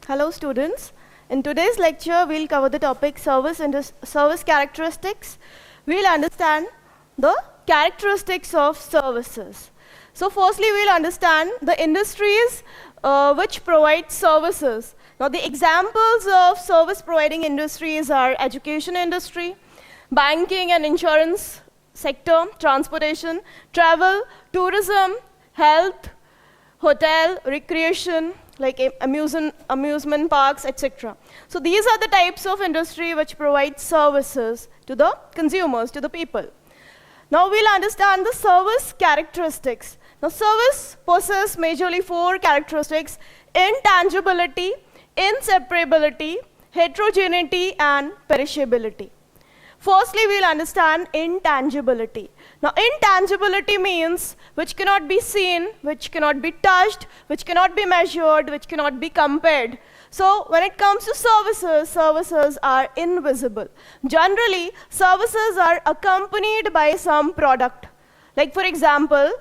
Hello students. In today's lecture, we'll cover the topic service and service characteristics. We'll understand the characteristics of services. So firstly, we'll understand the industries which provide services. Now the examples of service providing industries are education industry, banking and insurance sector, transportation, travel, tourism, health, hotel, recreation, like amusement parks, etc. So these are the types of industry which provide services to the consumers, to the people. Now we'll understand the service characteristics. Now service possesses majorly four characteristics: intangibility, inseparability, heterogeneity, and perishability. Firstly, we'll understand intangibility. Now, intangibility means which cannot be seen, which cannot be touched, which cannot be measured, which cannot be compared. So, when it comes to services, services are invisible. Generally, services are accompanied by some product. Like for example,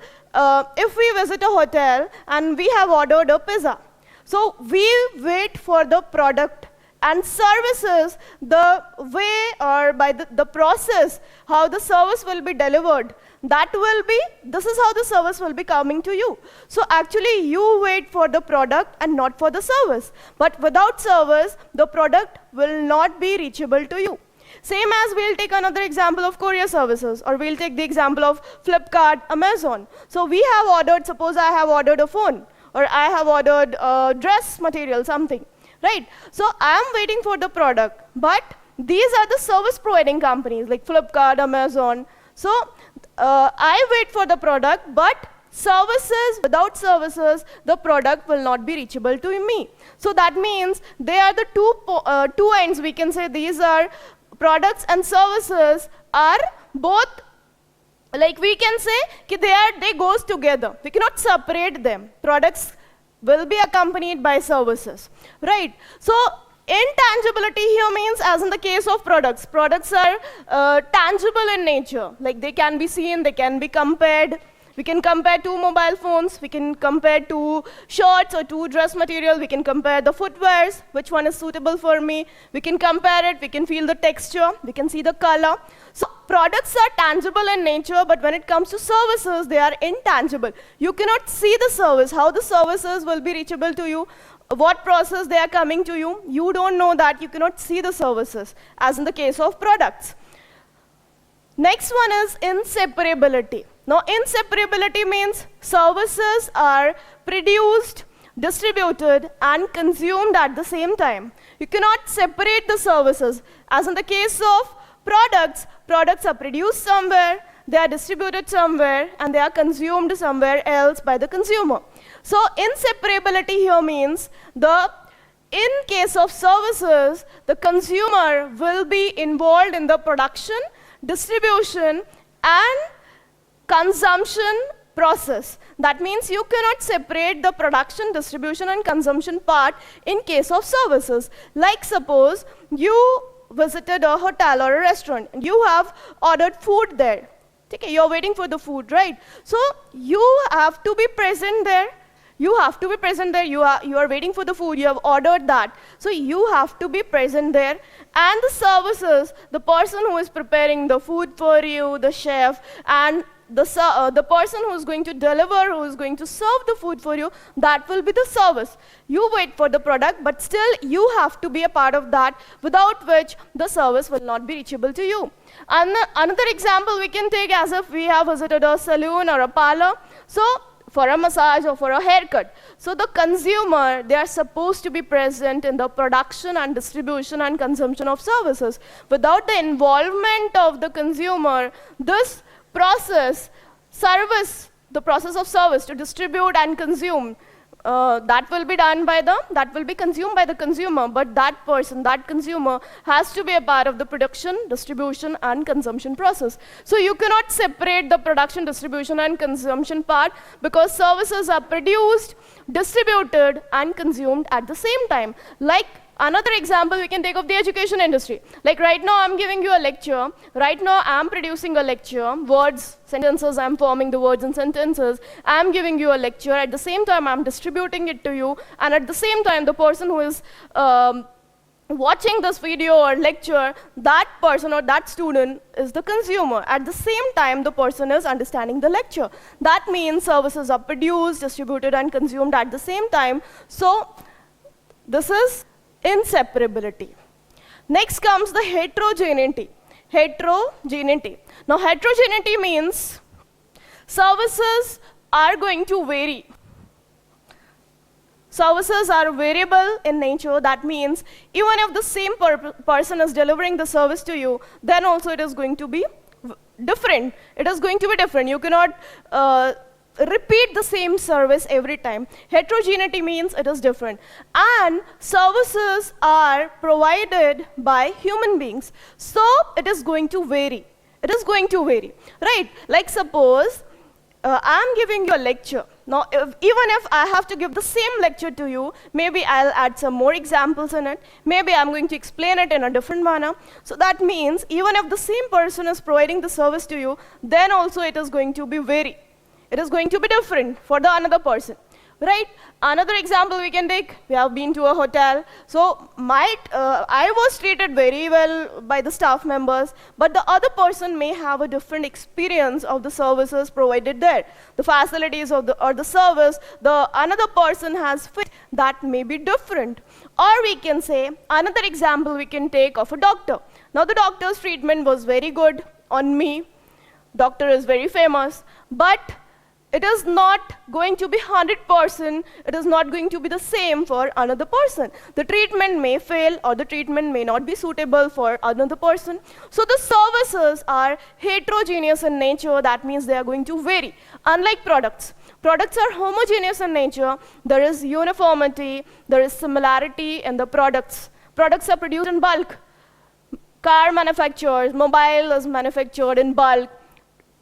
if we visit a hotel and we have ordered a pizza, so we wait for the product. And services, the way or by the process, how the service will be delivered, this is how the service will be coming to you. So actually you wait for the product and not for the service. But without service, the product will not be reachable to you. Same as we'll take another example of courier services, or we'll take the example of Flipkart, Amazon. So we have ordered, suppose I have ordered a phone, or I have ordered dress material, something. Right? So I am waiting for the product, but these are the service providing companies like Flipkart, Amazon. So I wait for the product, but services, without services, the product will not be reachable to me. So that means they are the two ends, we can say. These are products and services are both, like we can say, they goes together. We cannot separate them. Products will be accompanied by services, right? So intangibility here means, as in the case of products, products are tangible in nature, like they can be seen, they can be compared. We can compare two mobile phones, we can compare two shirts or two dress material, we can compare the footwears, which one is suitable for me, we can compare it, we can feel the texture, we can see the color. So products are tangible in nature, but when it comes to services, they are intangible. You cannot see the service, how the services will be reachable to you, what process they are coming to you. You don't know that, you cannot see the services, as in the case of products. Next one is inseparability. Now, inseparability means services are produced, distributed, and consumed at the same time. You cannot separate the services. As in the case of products, products are produced somewhere, they are distributed somewhere, and they are consumed somewhere else by the consumer. So, inseparability here means in case of services, the consumer will be involved in the production, distribution, and consumption process. That means you cannot separate the production, distribution, and consumption part in case of services. Like suppose you visited a hotel or a restaurant, and you have ordered food there. Okay, you're waiting for the food, right? So you have to be present there. You have to be present there. You are waiting for the food. You have ordered that. So you have to be present there. And the services, the person who is preparing the food for you, the chef, and the person who is going to deliver, who is going to serve the food for you, that will be the service. You wait for the product, but still you have to be a part of that, without which the service will not be reachable to you. And another example we can take, as if we have visited a saloon or a parlor. So for a massage or for a haircut. So the consumer, they are supposed to be present in the production and distribution and consumption of services. Without the involvement of the consumer, this process, the process of service to distribute and consume, that will be consumed by the consumer, but that person, that consumer, has to be a part of the production, distribution, and consumption process. So you cannot separate the production, distribution, and consumption part, because services are produced, distributed and consumed at the same time. Like another example we can take of the education industry. Like right now I'm giving you a lecture, right now I'm producing a lecture, words, sentences, I'm forming the words and sentences, I'm giving you a lecture, at the same time I'm distributing it to you, and at the same time the person who is watching this video or lecture, that person or that student is the consumer. At the same time, the person is understanding the lecture. That means services are produced, distributed, and consumed at the same time. So this is inseparability. Next comes the heterogeneity. Heterogeneity. Now heterogeneity means services are going to vary. Services are variable in nature. That means even if the same person is delivering the service to you, then also it is going to be different. It is going to be different. You cannot repeat the same service every time. Heterogeneity means it is different. And services are provided by human beings. So it is going to vary. It is going to vary, right? Like suppose I'm giving you a lecture. Now, even if I have to give the same lecture to you, maybe I'll add some more examples in it. Maybe I'm going to explain it in a different manner. So that means even if the same person is providing the service to you, then also it is going to be vary. It is going to be different for the another person, right? Another example we can take, we have been to a hotel. So I was treated very well by the staff members, but the other person may have a different experience of the services provided there. The facilities or the service, the another person has fit, that may be different. Or we can say, another example we can take of a doctor. Now the doctor's treatment was very good on me. Doctor is very famous, but it is not going to be 100%, it is not going to be the same for another person. The treatment may fail or the treatment may not be suitable for another person. So the services are heterogeneous in nature, that means they are going to vary. Unlike products. Products are homogeneous in nature, there is uniformity, there is similarity in the products. Products are produced in bulk. Car manufacturers, mobile is manufactured in bulk.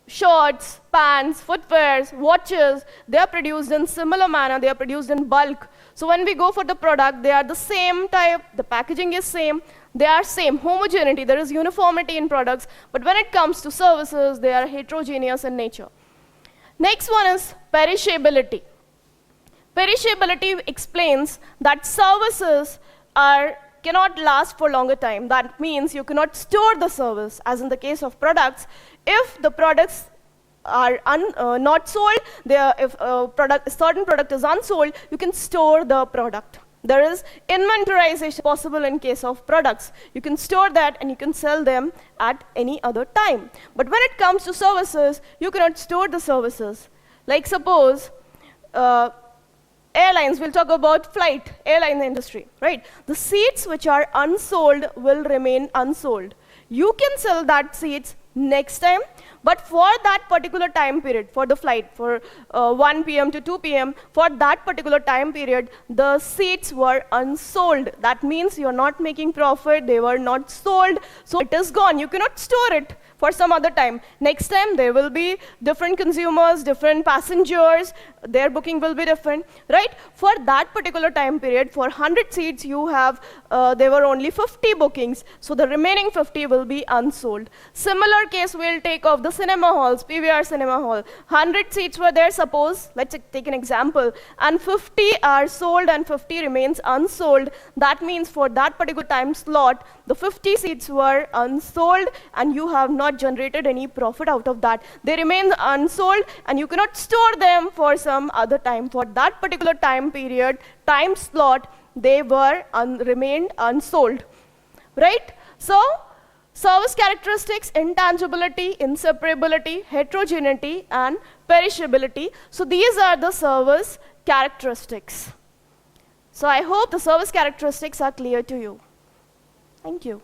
Shorts, pants, footwears, watches, they are produced in similar manner, they are produced in bulk. So when we go for the product, they are the same type, the packaging is same, they are same, homogeneity, there is uniformity in products, but when it comes to services, they are heterogeneous in nature. Next one is perishability. Perishability explains that services cannot last for longer time. That means you cannot store the service, as in the case of products. If the products are not sold, if a certain product is unsold, you can store the product. There is inventorization possible in case of products. You can store that and you can sell them at any other time. But when it comes to services, you cannot store the services. Like suppose, airlines, we'll talk about airline industry, right? The seats which are unsold will remain unsold. You can sell that seats next time, but for that particular time period, for the flight, for 1 p.m. to 2 p.m., for that particular time period, the seats were unsold. That means you're not making profit, they were not sold, so it is gone. You cannot store it for some other time. Next time, there will be different consumers, different passengers, their booking will be different, right? For that particular time period, for 100 seats, you have, there were only 50 bookings, so the remaining 50 will be unsold. Similar case we'll take of the cinema halls, PVR cinema hall. 100 seats were there, suppose, let's take an example, and 50 are sold and 50 remains unsold. That means for that particular time slot, the 50 seats were unsold and you have not generated any profit out of that. They remain unsold and you cannot store them for some other time. For that particular time period, time slot, they were remained unsold, right? So, service characteristics, intangibility, inseparability, heterogeneity, and perishability. So these are the service characteristics. So I hope the service characteristics are clear to you. Thank you.